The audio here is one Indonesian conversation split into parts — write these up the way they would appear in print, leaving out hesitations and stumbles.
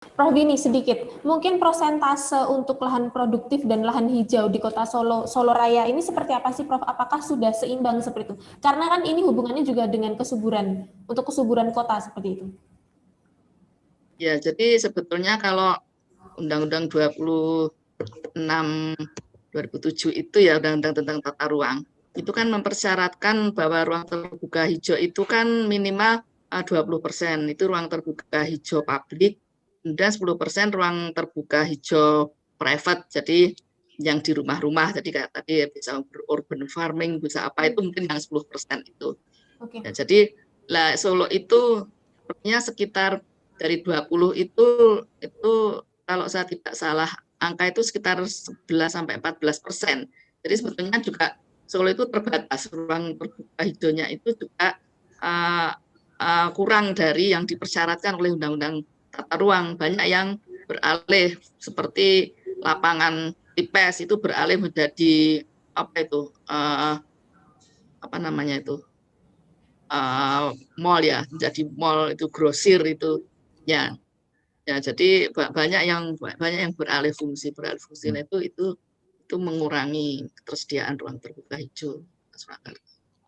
Prof Dini sedikit, mungkin prosentase untuk lahan produktif dan lahan hijau di kota Solo, Solo Raya ini seperti apa sih Prof? Apakah sudah seimbang seperti itu? Karena kan ini hubungannya juga dengan kesuburan, untuk kesuburan kota seperti itu. Ya, jadi sebetulnya kalau Undang-Undang 26 2007 itu ya, Undang-Undang tentang tata ruang, itu kan mempersyaratkan bahwa ruang terbuka hijau itu kan minimal 20%, itu ruang terbuka hijau publik, dan 10% ruang terbuka hijau private, jadi yang di rumah-rumah, jadi kayak tadi ya, bisa urban farming, bisa apa, itu mungkin yang 10% itu. Oke. Ya, jadi lah Solo itu sepertinya sekitar dari 20 itu kalau saya tidak salah angka itu sekitar 11-14%. Jadi sebetulnya juga Solo itu terbatas, ruang terbuka hijaunya itu juga kurang dari yang dipersyaratkan oleh Undang-Undang Tata Ruang. Banyak yang beralih seperti lapangan IPES itu beralih menjadi apa itu apa namanya itu mall ya, menjadi mall itu grosir itu ya. Ya, jadi banyak yang beralih fungsi nah, itu mengurangi ketersediaan ruang terbuka hijau.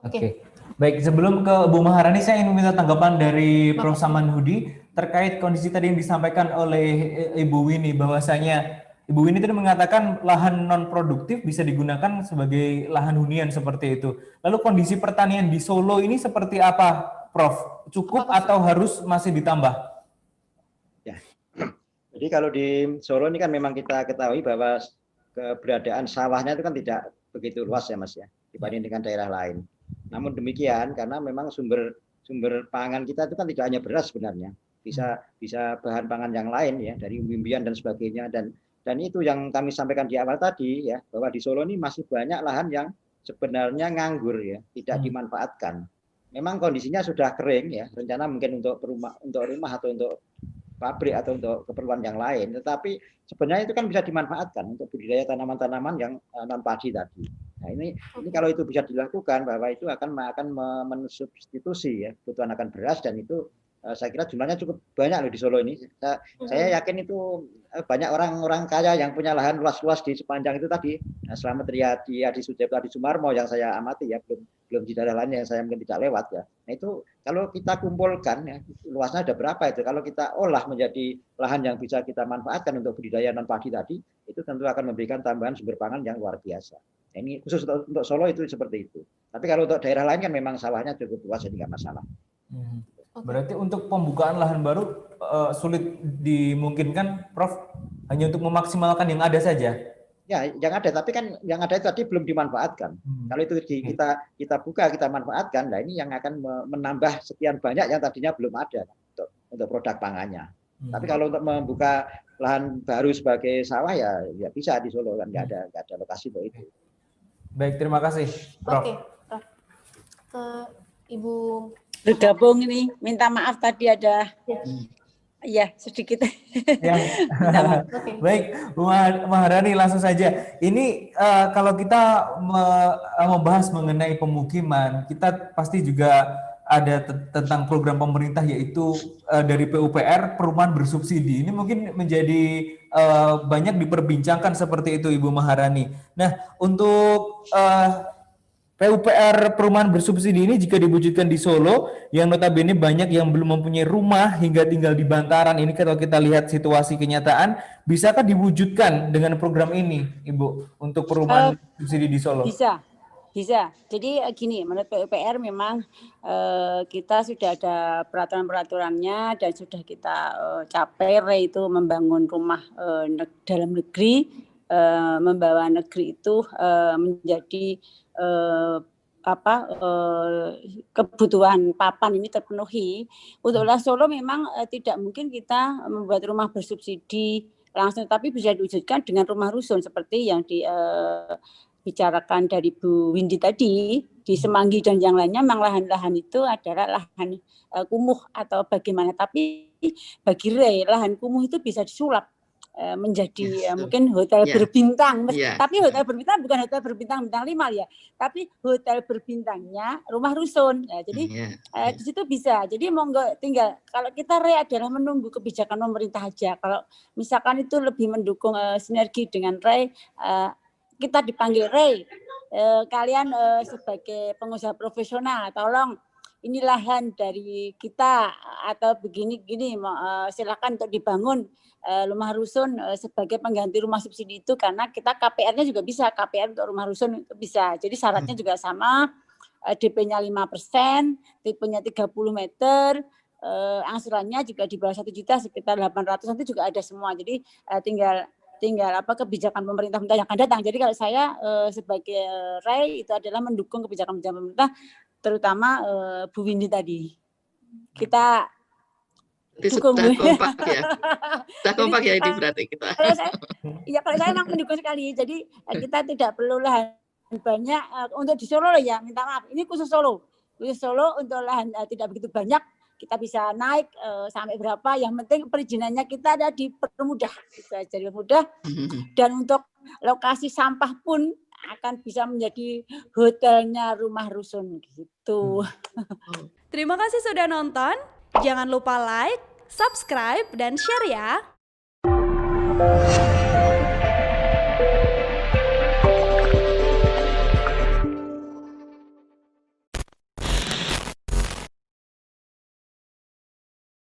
Oke. Baik, sebelum ke Bu Maharani, saya ingin minta tanggapan dari Prof. Samanhudi terkait kondisi tadi yang disampaikan oleh Ibu Winnie, bahwasanya Ibu Winnie tadi mengatakan lahan non produktif bisa digunakan sebagai lahan hunian seperti itu. Lalu kondisi pertanian di Solo ini seperti apa, Prof? Cukup atau harus masih ditambah? Ya. Jadi kalau di Solo ini kan memang kita ketahui bahwa keberadaan sawahnya itu kan tidak begitu luas ya Mas ya, dibanding dengan daerah lain. Namun demikian, karena memang sumber pangan kita itu kan tidak hanya beras sebenarnya, bisa bahan pangan yang lain ya, dari umbi-umbian dan sebagainya, dan itu yang kami sampaikan di awal tadi ya, bahwa di Solo ini masih banyak lahan yang sebenarnya nganggur ya, tidak dimanfaatkan. Memang kondisinya sudah kering ya, rencana mungkin untuk rumah atau untuk pabrik atau untuk keperluan yang lain, tetapi sebenarnya itu kan bisa dimanfaatkan untuk budidaya tanaman-tanaman yang non padi tadi. Nah ini kalau itu bisa dilakukan, bahwa itu akan mensubstitusi ya kebutuhan akan beras, dan itu saya kira jumlahnya cukup banyak loh di Solo ini. Saya yakin itu banyak orang-orang kaya yang punya lahan luas-luas di sepanjang itu tadi. Nah, selama Triadi, Adi Sucipto, Adi Sumarmo yang saya amati ya, belum di daerah lain yang saya mungkin tidak lewat ya. Nah itu kalau kita kumpulkan ya, luasnya ada berapa itu, kalau kita olah menjadi lahan yang bisa kita manfaatkan untuk budidaya non padi tadi, itu tentu akan memberikan tambahan sumber pangan yang luar biasa. Nah, ini khusus untuk Solo itu seperti itu. Tapi kalau untuk daerah lain kan memang sawahnya cukup luas, jadi nggak masalah. Berarti untuk pembukaan lahan baru sulit dimungkinkan, Prof, hanya untuk memaksimalkan yang ada saja? Ya, yang ada, tapi kan yang ada itu tadi belum dimanfaatkan. Kalau itu kita buka, kita manfaatkan, nah ini yang akan menambah sekian banyak yang tadinya belum ada untuk produk pangannya. Tapi kalau untuk membuka lahan baru sebagai sawah ya bisa di Solo, kan nggak ada lokasi untuk itu. Baik, terima kasih, Prof. Oke, Prof. Ke Ibu bergabung ini, minta maaf tadi ada ya sedikit. Ya. Baik, Bu Maharani, langsung saja. Ini kalau kita membahas mengenai pemukiman, kita pasti juga ada tentang program pemerintah, yaitu dari PUPR, perumahan bersubsidi. Ini mungkin menjadi banyak diperbincangkan seperti itu, Ibu Maharani. Nah, untuk PUPR perumahan bersubsidi ini jika diwujudkan di Solo, yang notabene banyak yang belum mempunyai rumah hingga tinggal di bantaran, ini kalau kita lihat situasi kenyataan, bisakah diwujudkan dengan program ini, Ibu, untuk perumahan subsidi di Solo? Bisa. Jadi gini, menurut PUPR memang kita sudah ada peraturan-peraturannya dan sudah kita capai, yaitu membangun rumah dalam negeri, membawa negeri itu menjadi kebutuhan papan ini terpenuhi. Untuk Solo memang tidak mungkin kita membuat rumah bersubsidi langsung, tapi bisa diwujudkan dengan rumah rusun seperti yang dibicarakan dari Bu Windy tadi di Semanggi dan yang lainnya. Memang lahan-lahan itu adalah lahan kumuh atau bagaimana, tapi bagi lahan kumuh itu bisa disulap menjadi mungkin hotel berbintang, tapi hotel berbintang bukan hotel berbintang bintang 5 ya, tapi hotel berbintangnya rumah rusun. Jadi di situ bisa. Jadi monggo tinggal kalau kita adalah menunggu kebijakan pemerintah aja. Kalau misalkan itu lebih mendukung sinergi dengan kita dipanggil kalian sebagai pengusaha profesional, tolong ini lahan dari kita atau begini-gini, silakan untuk dibangun rumah rusun sebagai pengganti rumah subsidi itu, karena kita KPR-nya juga bisa, KPR untuk rumah rusun itu bisa. Jadi syaratnya juga sama, DP-nya 5%, tipenya 30 meter, angsurannya juga di bawah 1 juta sekitar 800 nanti juga ada semua. Jadi tinggal kebijakan pemerintah yang akan datang. Jadi kalau saya sebagai RAI itu adalah mendukung kebijakan pemerintah, terutama Bu Windy tadi. Kita dukung. Sudah kompak ya. Sudah kompak ya ini berarti kita. Kalau saya memang mendukung sekali. Jadi kita tidak perlu lahan banyak untuk di Solo ya, minta maaf. Ini khusus Solo. Khusus Solo untuk lahan tidak begitu banyak, kita bisa naik sampai berapa. Yang penting perizinannya kita ada dipermudah. Itu aja dipermudah. Dan untuk lokasi sampah pun akan bisa menjadi hotelnya rumah rusun gitu. Terima kasih sudah nonton. Jangan lupa like, subscribe, dan share ya.